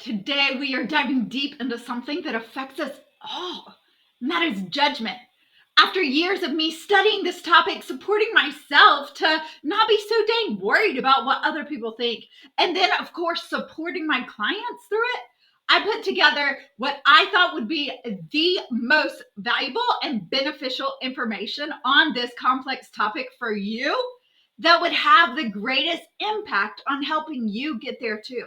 Today, we are diving deep into something that affects us all, and that is judgment. After years of me studying this topic, supporting myself to not be so dang worried about what other people think, and then, of course, supporting my clients through it, I put together what I thought would be the most valuable and beneficial information on this complex topic for you that would have the greatest impact on helping you get there too.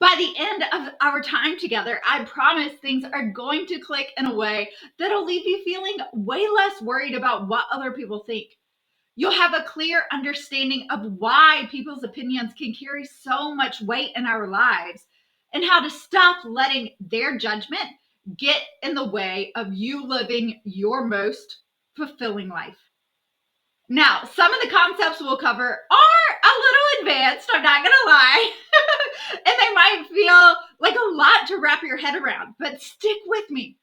By the end of our time together, I promise things are going to click in a way that'll leave you feeling way less worried about what other people think. You'll have a clear understanding of why people's opinions can carry so much weight in our lives and how to stop letting their judgment get in the way of you living your most fulfilling life. Now, some of the concepts we'll cover are a little advanced, I'm not going to lie, and they might feel like a lot to wrap your head around, but stick with me.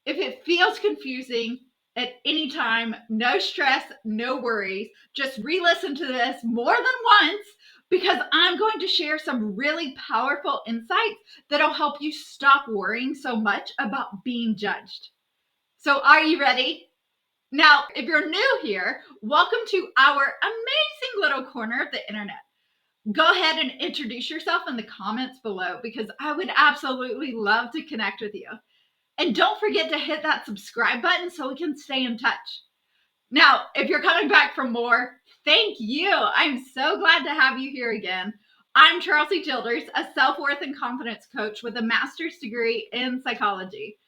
If it feels confusing at any time, no stress, no worries, just re-listen to this more than once because I'm going to share some really powerful insights that'll help you stop worrying so much about being judged. So are you ready? Now, if you're new here, welcome to our amazing little corner of the internet. Go ahead and introduce yourself in the comments below because I would absolutely love to connect with you. And don't forget to hit that subscribe button so we can stay in touch. Now, if you're coming back for more, thank you. I'm so glad to have you here again. I'm Chelsea Childers, a self-worth and confidence coach with a master's degree in psychology.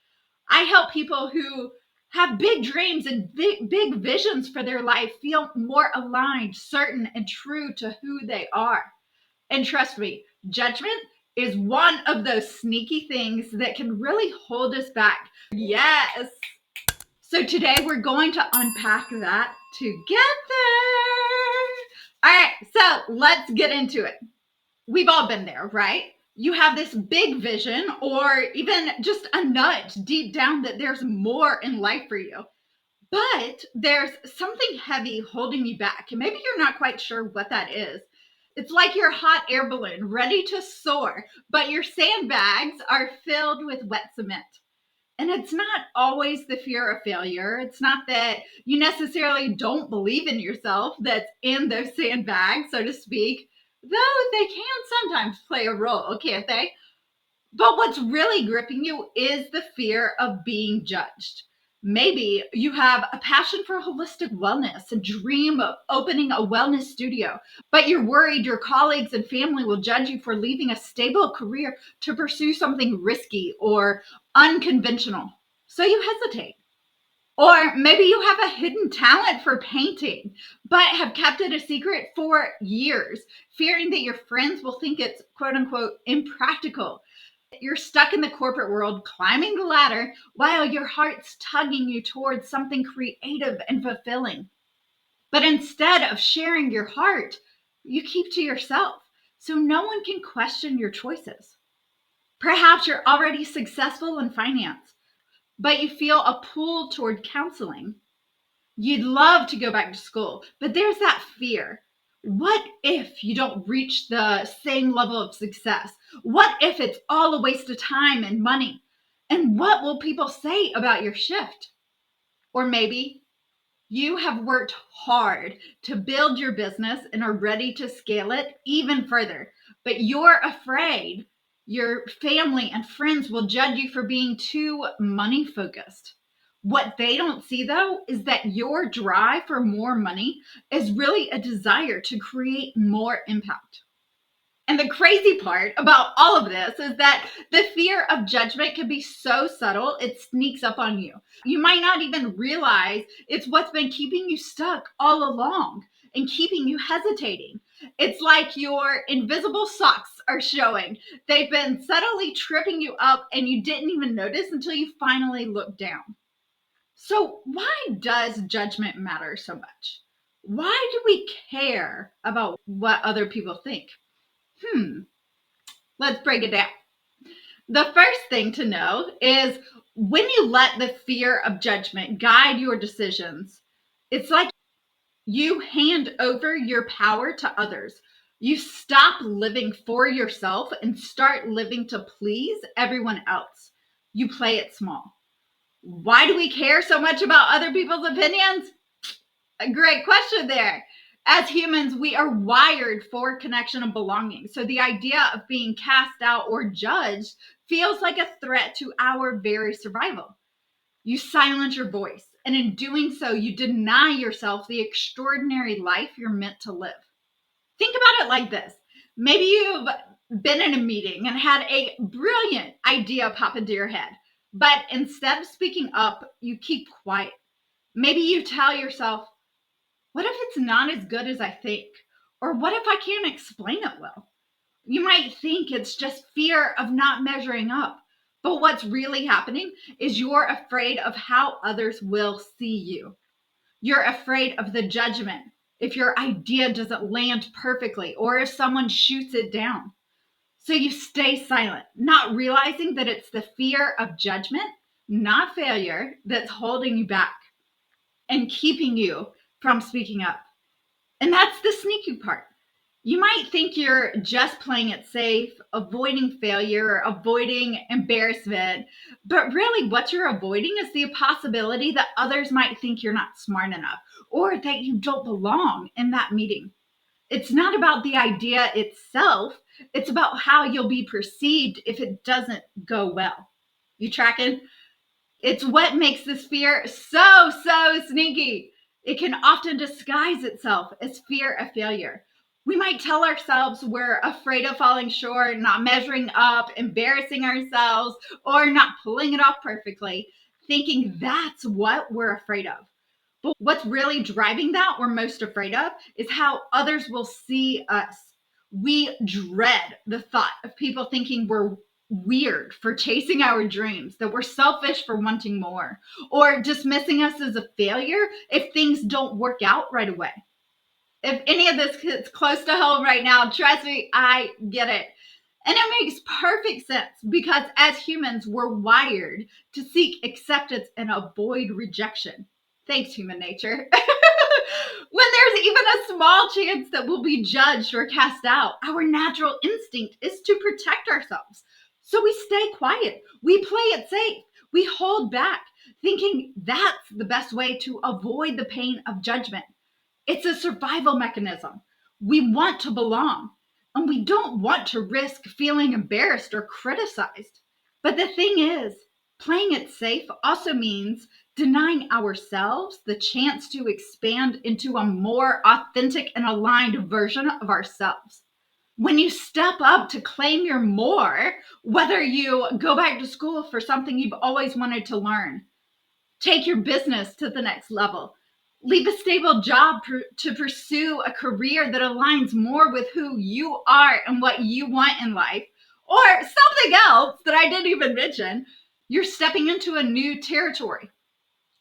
I help people who have big dreams and big visions for their life feel more aligned, certain, and true to who they are. And trust me, judgment is one of those sneaky things that can really hold us back. Yes. So today we're going to unpack that together. All right, so let's get into it. We've all been there, right? You have this big vision or even just a nudge deep down that there's more in life for you. But there's something heavy holding you back. And maybe you're not quite sure what that is. It's like your hot air balloon ready to soar, but your sandbags are filled with wet cement. And it's not always the fear of failure. It's not that you necessarily don't believe in yourself that's in those sandbags, so to speak, though they can sometimes play a role, can't they? But what's really gripping you is the fear of being judged. Maybe you have a passion for holistic wellness, a dream of opening a wellness studio, but you're worried your colleagues and family will judge you for leaving a stable career to pursue something risky or unconventional. So you hesitate. Or maybe you have a hidden talent for painting, but have kept it a secret for years, fearing that your friends will think it's quote unquote impractical. You're stuck in the corporate world, climbing the ladder, while your heart's tugging you towards something creative and fulfilling. But instead of sharing your heart, you keep to yourself, so no one can question your choices. Perhaps you're already successful in finance, but you feel a pull toward counseling. You'd love to go back to school, but there's that fear. What if you don't reach the same level of success? What if it's all a waste of time and money? And what will people say about your shift? Or maybe you have worked hard to build your business and are ready to scale it even further, but you're afraid your family and friends will judge you for being too money focused. What they don't see, though, is that your drive for more money is really a desire to create more impact. And the crazy part about all of this is that the fear of judgment can be so subtle, it sneaks up on you. You might not even realize it's what's been keeping you stuck all along and keeping you hesitating. It's like your invisible socks are showing. They've been subtly tripping you up and you didn't even notice until you finally look down. So why does judgment matter so much? Why do we care about what other people think? Let's break it down. The first thing to know is when you let the fear of judgment guide your decisions, it's like you hand over your power to others. You stop living for yourself and start living to please everyone else. You play it small. Why do we care so much about other people's opinions? A great question there. As humans, we are wired for connection and belonging. So the idea of being cast out or judged feels like a threat to our very survival. You silence your voice, and in doing so, you deny yourself the extraordinary life you're meant to live. Think about it like this. Maybe you've been in a meeting and had a brilliant idea pop into your head, but instead of speaking up, you keep quiet. Maybe you tell yourself, what if it's not as good as I think? Or what if I can't explain it well? You might think it's just fear of not measuring up. But what's really happening is you're afraid of how others will see you. You're afraid of the judgment if your idea doesn't land perfectly or if someone shoots it down. So you stay silent, not realizing that it's the fear of judgment, not failure, that's holding you back and keeping you from speaking up. And that's the sneaky part. You might think you're just playing it safe, avoiding failure, avoiding embarrassment, but really what you're avoiding is the possibility that others might think you're not smart enough or that you don't belong in that meeting. It's not about the idea itself, it's about how you'll be perceived if it doesn't go well. You tracking? It's what makes this fear so sneaky. It can often disguise itself as fear of failure. We might tell ourselves we're afraid of falling short, not measuring up, embarrassing ourselves, or not pulling it off perfectly, thinking that's what we're afraid of. But what's really driving that we're most afraid of is how others will see us. We dread the thought of people thinking we're weird for chasing our dreams, that we're selfish for wanting more, or dismissing us as a failure if things don't work out right away. If any of this hits close to home right now, trust me, I get it. And it makes perfect sense because as humans, we're wired to seek acceptance and avoid rejection. Thanks, human nature. When there's even a small chance that we'll be judged or cast out, our natural instinct is to protect ourselves. So we stay quiet, we play it safe, we hold back, thinking that's the best way to avoid the pain of judgment. It's a survival mechanism. We want to belong, and we don't want to risk feeling embarrassed or criticized. But the thing is, playing it safe also means denying ourselves the chance to expand into a more authentic and aligned version of ourselves. When you step up to claim your more, whether you go back to school for something you've always wanted to learn, take your business to the next level, leave a stable job to pursue a career that aligns more with who you are and what you want in life, or something else that I didn't even mention, you're stepping into a new territory.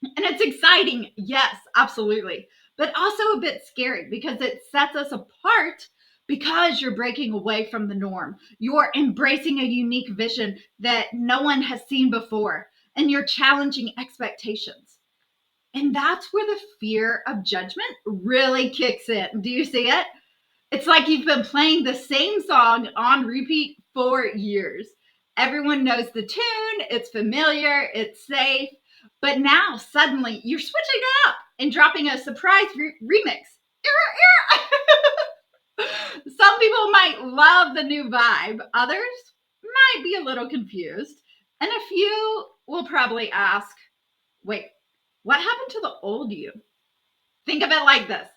And it's exciting, yes, absolutely, but also a bit scary because it sets us apart because you're breaking away from the norm. You're embracing a unique vision that no one has seen before, and you're challenging expectations. And that's where the fear of judgment really kicks in. Do you see it? It's like you've been playing the same song on repeat for years. Everyone knows the tune, it's familiar, it's safe, but now suddenly you're switching it up and dropping a surprise remix. Some people might love the new vibe, others might be a little confused, and a few will probably ask, wait, what happened to the old you? Think of it like this.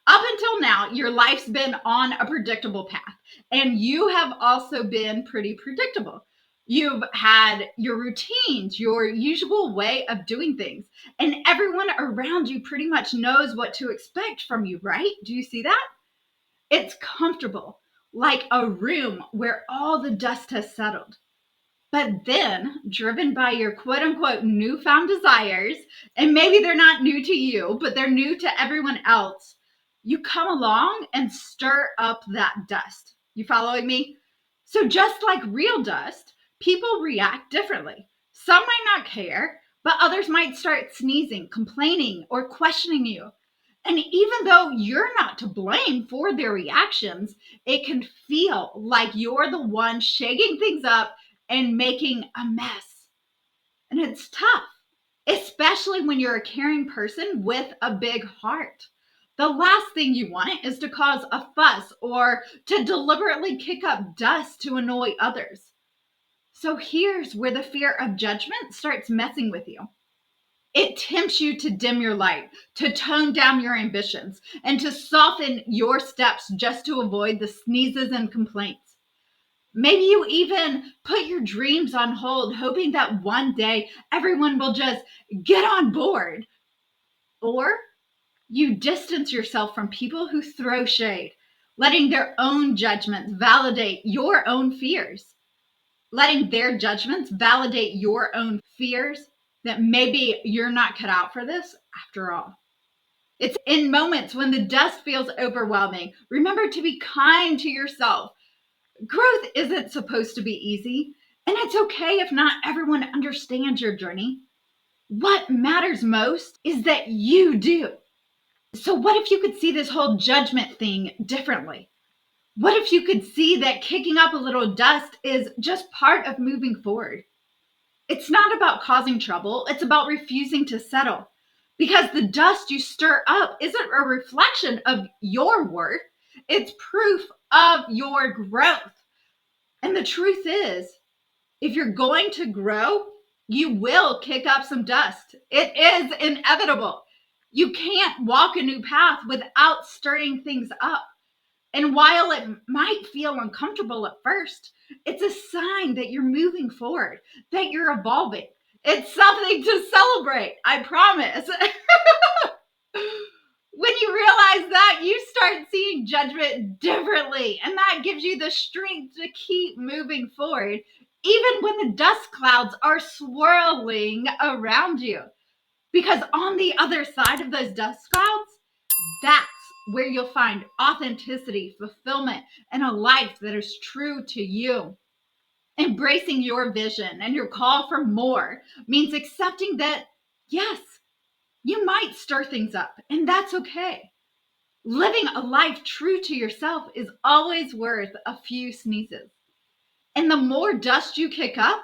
Up until now, your life's been on a predictable path, and you have also been pretty predictable. You've had your routines, your usual way of doing things, and everyone around you pretty much knows what to expect from you, right? Do you see that? It's comfortable, like a room where all the dust has settled. But then, driven by your quote unquote newfound desires, and maybe they're not new to you, but they're new to everyone else, you come along and stir up that dust. You following me? So, just like real dust, people react differently. Some might not care, but others might start sneezing, complaining, or questioning you. And even though you're not to blame for their reactions, it can feel like you're the one shaking things up and making a mess. And it's tough, especially when you're a caring person with a big heart. The last thing you want is to cause a fuss or to deliberately kick up dust to annoy others. So here's where the fear of judgment starts messing with you. It tempts you to dim your light, to tone down your ambitions, and to soften your steps just to avoid the sneezes and complaints. Maybe you even put your dreams on hold, hoping that one day everyone will just get on board. Or you distance yourself from people who throw shade, letting their own judgments validate your own fears, letting their judgments validate your own fears that maybe you're not cut out for this after all. It's in moments when the dust feels overwhelming. Remember to be kind to yourself. Growth isn't supposed to be easy, and it's okay if not everyone understands your journey. What matters most is that you do. So, what if you could see this whole judgment thing differently? What if you could see that kicking up a little dust is just part of moving forward? It's not about causing trouble, it's about refusing to settle. Because the dust you stir up isn't a reflection of your worth, it's proof of your growth. And the truth is, if you're going to grow, you will kick up some dust. It is inevitable. You can't walk a new path without stirring things up. And while it might feel uncomfortable at first, it's a sign that you're moving forward, that you're evolving. It's something to celebrate, I promise. When you realize that, you start seeing judgment differently, and that gives you the strength to keep moving forward, even when the dust clouds are swirling around you. Because on the other side of those dust clouds, that's where you'll find authenticity, fulfillment, and a life that is true to you. Embracing your vision and your call for more means accepting that, yes, you might stir things up, and that's okay. Living a life true to yourself is always worth a few sneezes. And the more dust you kick up,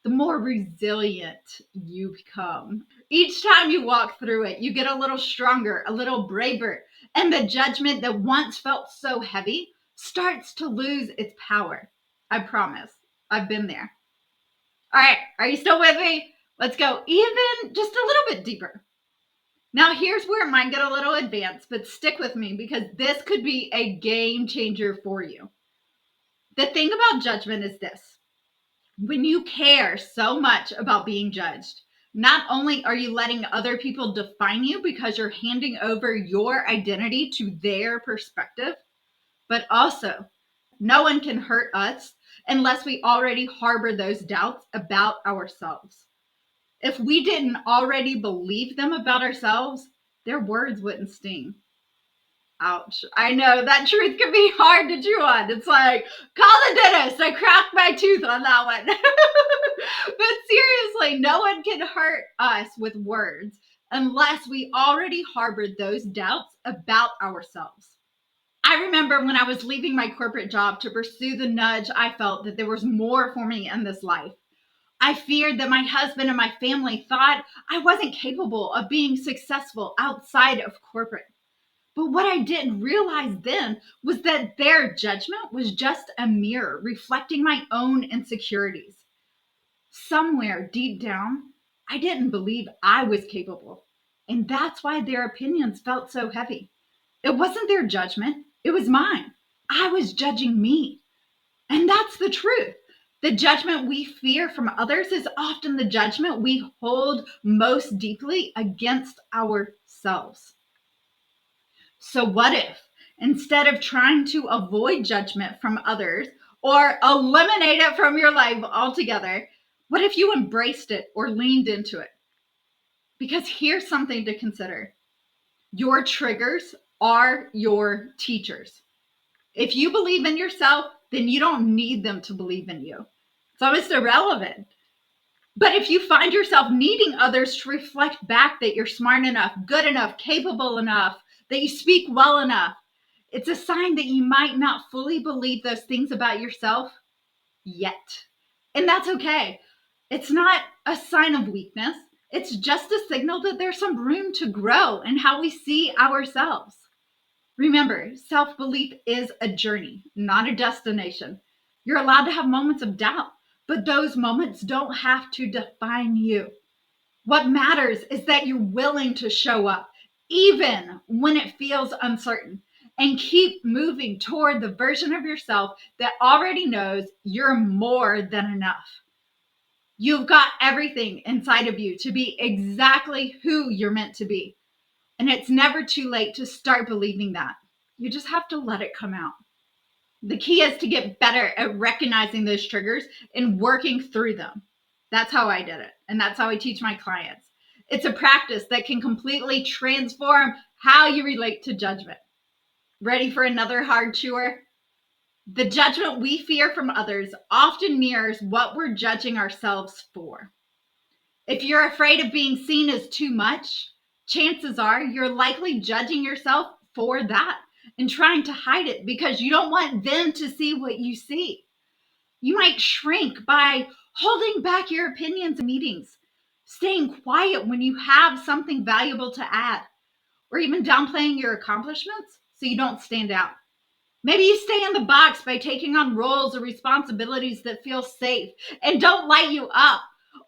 the more resilient you become. Each time you walk through it, you get a little stronger, a little braver, and the judgment that once felt so heavy starts to lose its power. I promise. I've been there. All right, are you still with me? Let's go even just a little bit deeper. Now, here's where it might get a little advanced, but stick with me because this could be a game changer for you. The thing about judgment is this: when you care so much about being judged, not only are you letting other people define you because you're handing over your identity to their perspective, but also no one can hurt us unless we already harbor those doubts about ourselves. If we didn't already believe them about ourselves, their words wouldn't sting. Ouch. I know that truth can be hard to chew on. It's like, call the dentist. I cracked my tooth on that one. But seriously, no one can hurt us with words unless we already harbored those doubts about ourselves. I remember when I was leaving my corporate job to pursue the nudge I felt that there was more for me in this life. I feared that my husband and my family thought I wasn't capable of being successful outside of corporate. But what I didn't realize then was that their judgment was just a mirror reflecting my own insecurities. Somewhere deep down, I didn't believe I was capable. And that's why their opinions felt so heavy. It wasn't their judgment, it was mine. I was judging me. And that's the truth. The judgment we fear from others is often the judgment we hold most deeply against ourselves. So, what if instead of trying to avoid judgment from others or eliminate it from your life altogether, what if you embraced it or leaned into it? Because here's something to consider: your triggers are your teachers. If you believe in yourself, then you don't need them to believe in you. It's almost irrelevant. But if you find yourself needing others to reflect back that you're smart enough, good enough, capable enough, that you speak well enough. It's a sign that you might not fully believe those things about yourself yet. And that's okay. It's not a sign of weakness. It's just a signal that there's some room to grow in how we see ourselves. Remember, self belief is a journey, not a destination. You're allowed to have moments of doubt, but those moments don't have to define you. What matters is that you're willing to show up, even when it feels uncertain, and keep moving toward the version of yourself that already knows you're more than enough. You've got everything inside of you to be exactly who you're meant to be. And it's never too late to start believing that. You just have to let it come out. The key is to get better at recognizing those triggers and working through them. That's how I did it. And that's how I teach my clients. It's a practice that can completely transform how you relate to judgment. Ready for another hard chewer? The judgment we fear from others often mirrors what we're judging ourselves for. If you're afraid of being seen as too much, chances are you're likely judging yourself for that and trying to hide it because you don't want them to see what you see. You might shrink by holding back your opinions in meetings, staying quiet when you have something valuable to add, or even downplaying your accomplishments so you don't stand out. Maybe you stay in the box by taking on roles or responsibilities that feel safe and don't light you up.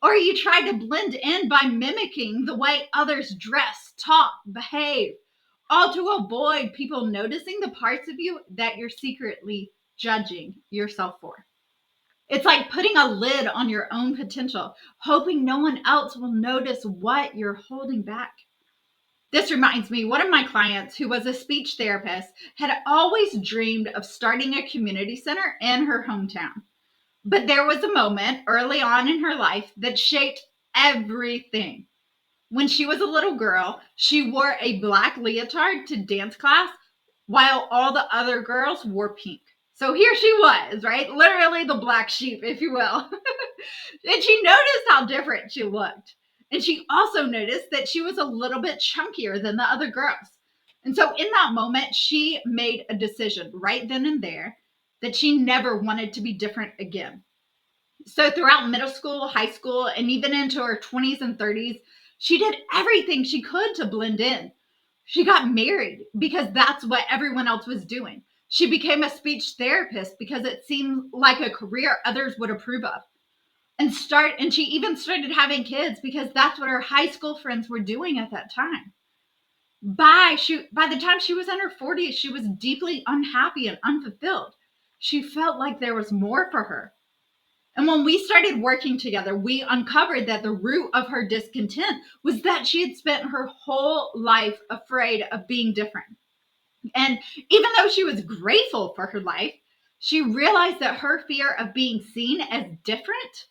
Or you try to blend in by mimicking the way others dress, talk, behave, all to avoid people noticing the parts of you that you're secretly judging yourself for. It's like putting a lid on your own potential, hoping no one else will notice what you're holding back. This reminds me, one of my clients who was a speech therapist had always dreamed of starting a community center in her hometown. But there was a moment early on in her life that shaped everything. When she was a little girl, she wore a black leotard to dance class while all the other girls wore pink. So here she was, right? Literally the black sheep, if you will. And she noticed how different she looked. And she also noticed that she was a little bit chunkier than the other girls. And so in that moment, she made a decision right then and there that she never wanted to be different again. So throughout middle school, high school, and even into her 20s and 30s, she did everything she could to blend in. She got married because that's what everyone else was doing. She became a speech therapist because it seemed like a career others would approve of. And she even started having kids because that's what her high school friends were doing at that time. By the time she was in her 40s, she was deeply unhappy and unfulfilled. She felt like there was more for her. And when we started working together, we uncovered that the root of her discontent was that she had spent her whole life afraid of being different. And even though she was grateful for her life, she realized that her fear of being seen as different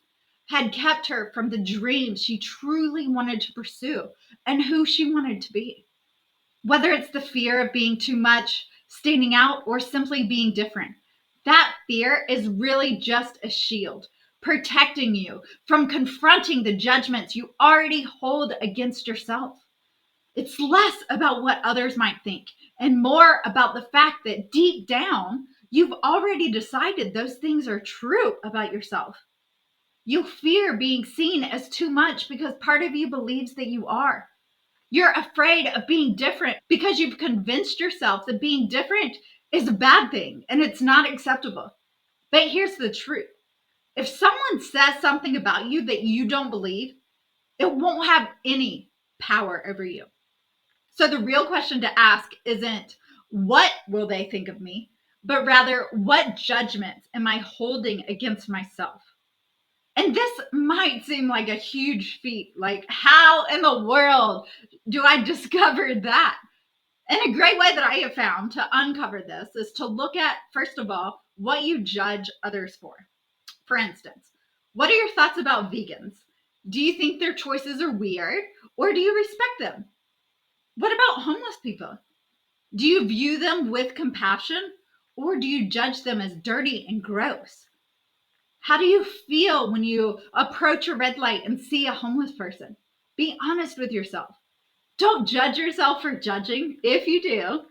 had kept her from the dreams she truly wanted to pursue and who she wanted to be. Whether it's the fear of being too much, standing out, or simply being different, that fear is really just a shield protecting you from confronting the judgments you already hold against yourself. It's less about what others might think and more about the fact that deep down, you've already decided those things are true about yourself. You fear being seen as too much because part of you believes that you are. You're afraid of being different because you've convinced yourself that being different is a bad thing and it's not acceptable. But here's the truth. If someone says something about you that you don't believe, it won't have any power over you. So the real question to ask isn't, what will they think of me? But rather, what judgments am I holding against myself? And this might seem like a huge feat. Like, how in the world do I discover that? And a great way that I have found to uncover this is to look at, first of all, what you judge others for. For instance, what are your thoughts about vegans? Do you think their choices are weird or do you respect them? What about homeless people? Do you view them with compassion or do you judge them as dirty and gross? How do you feel when you approach a red light and see a homeless person? Be honest with yourself. Don't judge yourself for judging. If you do,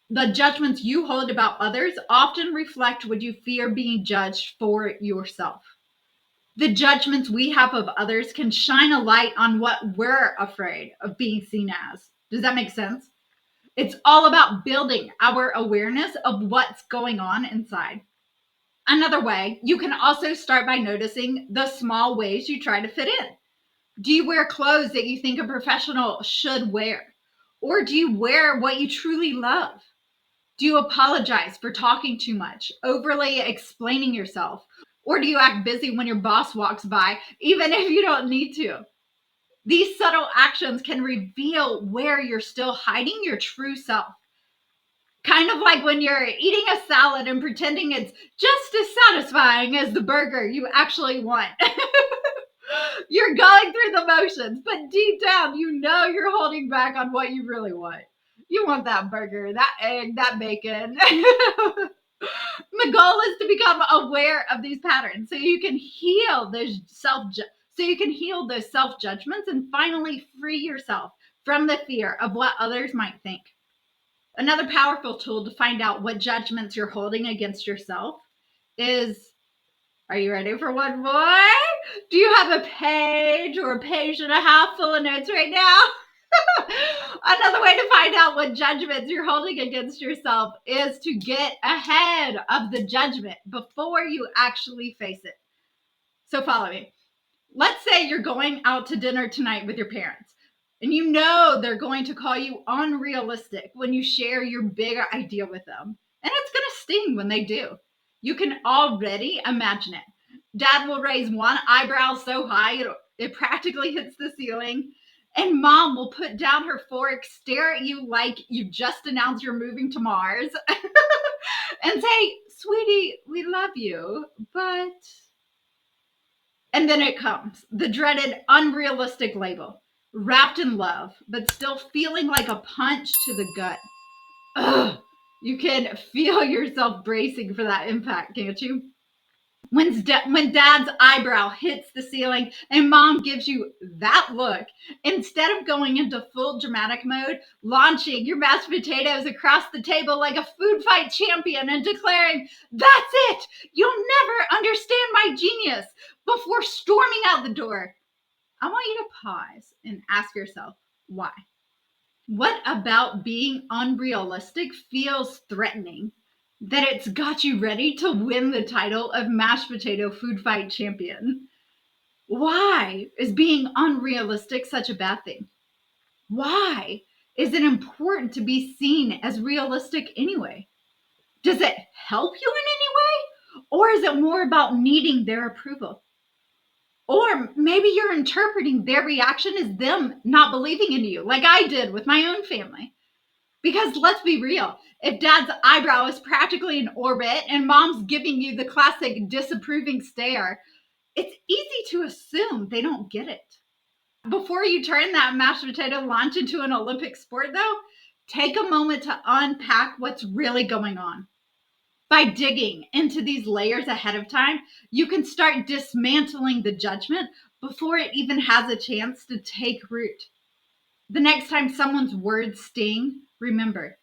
the judgments you hold about others often reflect what you fear being judged for yourself. The judgments we have of others can shine a light on what we're afraid of being seen as. Does that make sense? It's all about building our awareness of what's going on inside. Another way, you can also start by noticing the small ways you try to fit in. Do you wear clothes that you think a professional should wear? Or do you wear what you truly love? Do you apologize for talking too much, overly explaining yourself? Or do you act busy when your boss walks by, even if you don't need to? These subtle actions can reveal where you're still hiding your true self. Kind of like when you're eating a salad and pretending it's just as satisfying as the burger you actually want. You're going through the motions, but deep down, you know you're holding back on what you really want. You want that burger, that egg, that bacon. The goal is to become aware of these patterns so you can heal those self judgments and finally free yourself from the fear of what others might think. Another powerful tool to find out what judgments you're holding against yourself is, are you ready for one more? Do you have a page or a page and a half full of notes right now? Another way to find out what judgments you're holding against yourself is to get ahead of the judgment before you actually face it. So follow me. Let's say you're going out to dinner tonight with your parents, and you know they're going to call you unrealistic when you share your big idea with them. And it's going to sting when they do. You can already imagine it. Dad will raise one eyebrow so high it practically hits the ceiling. And mom will put down her fork, stare at you like you just announced you're moving to Mars, and say, "Sweetie, we love you, but..." And then it comes, the dreaded unrealistic label, wrapped in love, but still feeling like a punch to the gut. Ugh, you can feel yourself bracing for that impact, can't you? When dad's eyebrow hits the ceiling and mom gives you that look, instead of going into full dramatic mode, launching your mashed potatoes across the table like a food fight champion and declaring, "That's it! You'll never understand my genius," before storming out the door, I want you to pause and ask yourself, why? What about being unrealistic feels threatening that it's got you ready to win the title of mashed potato food fight champion? Why is being unrealistic such a bad thing? Why is it important to be seen as realistic anyway? Does it help you in any way? Or is it more about needing their approval? Or maybe you're interpreting their reaction as them not believing in you, like I did with my own family. Because let's be real, if dad's eyebrow is practically in orbit and mom's giving you the classic disapproving stare, it's easy to assume they don't get it. Before you turn that mashed potato launch into an Olympic sport, though, take a moment to unpack what's really going on. By digging into these layers ahead of time, you can start dismantling the judgment before it even has a chance to take root. The next time someone's words sting, remember,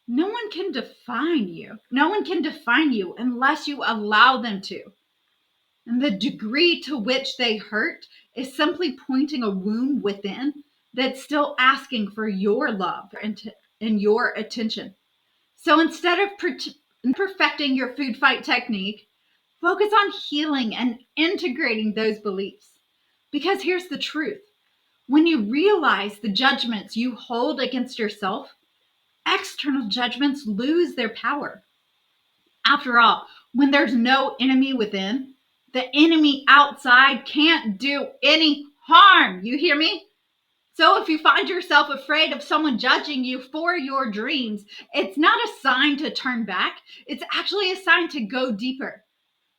no one can define you. No one can define you unless you allow them to. And the degree to which they hurt is simply pointing a wound within that's still asking for your love and your attention. So instead of perfecting your food fight technique, focus on healing and integrating those beliefs. Because here's the truth. When you realize the judgments you hold against yourself, external judgments lose their power. After all, when there's no enemy within, the enemy outside can't do any harm. You hear me? So if you find yourself afraid of someone judging you for your dreams, it's not a sign to turn back. It's actually a sign to go deeper.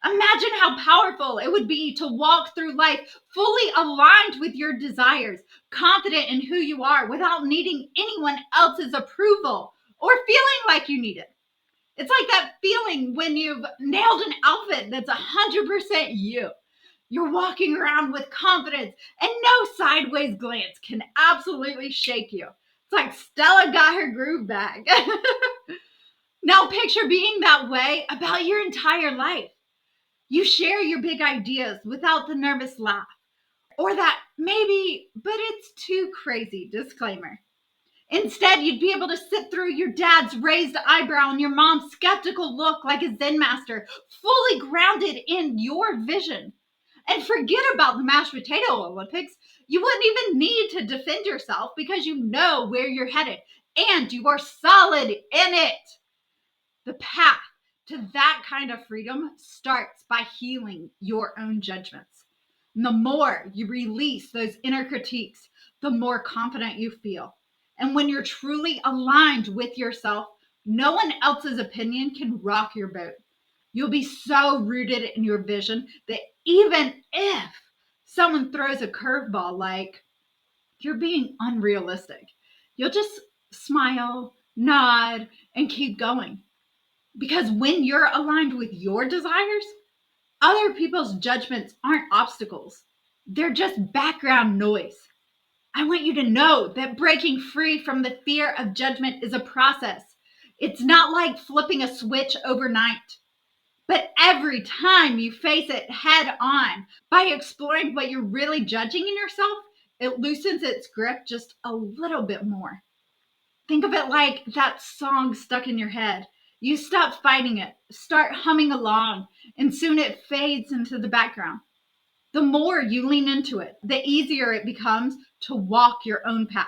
Imagine how powerful it would be to walk through life fully aligned with your desires, confident in who you are without needing anyone else's approval or feeling like you need it. It's like that feeling when you've nailed an outfit that's 100% you. You're walking around with confidence, and no sideways glance can absolutely shake you. It's like Stella got her groove back. Now picture being that way about your entire life. You share your big ideas without the nervous laugh or that maybe, but it's too crazy disclaimer. Instead, you'd be able to sit through your dad's raised eyebrow and your mom's skeptical look like a Zen master, fully grounded in your vision. And forget about the mashed potato Olympics. You wouldn't even need to defend yourself because you know where you're headed and you are solid in it. The path to that kind of freedom starts by healing your own judgments. And the more you release those inner critiques, the more confident you feel. And when you're truly aligned with yourself, no one else's opinion can rock your boat. You'll be so rooted in your vision that even if someone throws a curveball like you're being unrealistic, you'll just smile, nod, and keep going. Because when you're aligned with your desires, other people's judgments aren't obstacles, they're just background noise. I want you to know that breaking free from the fear of judgment is a process. It's not like flipping a switch overnight. But every time you face it head on by exploring what you're really judging in yourself, it loosens its grip just a little bit more. Think of it like that song stuck in your head. You stop fighting it, start humming along, and soon it fades into the background. The more you lean into it, the easier it becomes to walk your own path,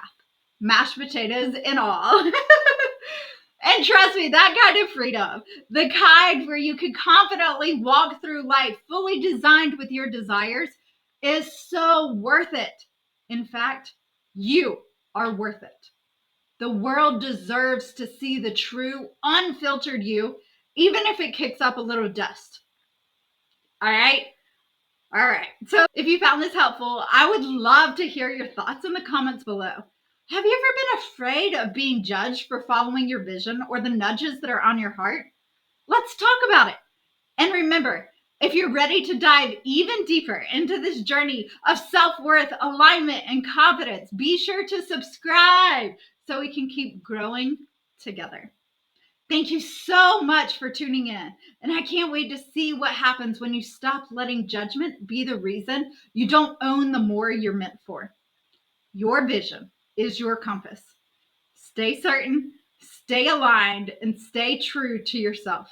mashed potatoes and all. And trust me, that kind of freedom, the kind where you can confidently walk through life fully designed with your desires, is so worth it. In fact, you are worth it. The world deserves to see the true, unfiltered you, even if it kicks up a little dust. All right? All right. So if you found this helpful, I would love to hear your thoughts in the comments below. Have you ever been afraid of being judged for following your vision or the nudges that are on your heart? Let's talk about it. And remember, if you're ready to dive even deeper into this journey of self-worth, alignment, and confidence, be sure to subscribe so we can keep growing together. Thank you so much for tuning in. And I can't wait to see what happens when you stop letting judgment be the reason you don't own the more you're meant for. Your vision is your compass. Stay certain, stay aligned, and stay true to yourself.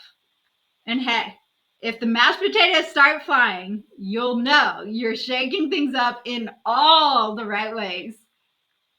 And hey, if the mashed potatoes start flying, you'll know you're shaking things up in all the right ways.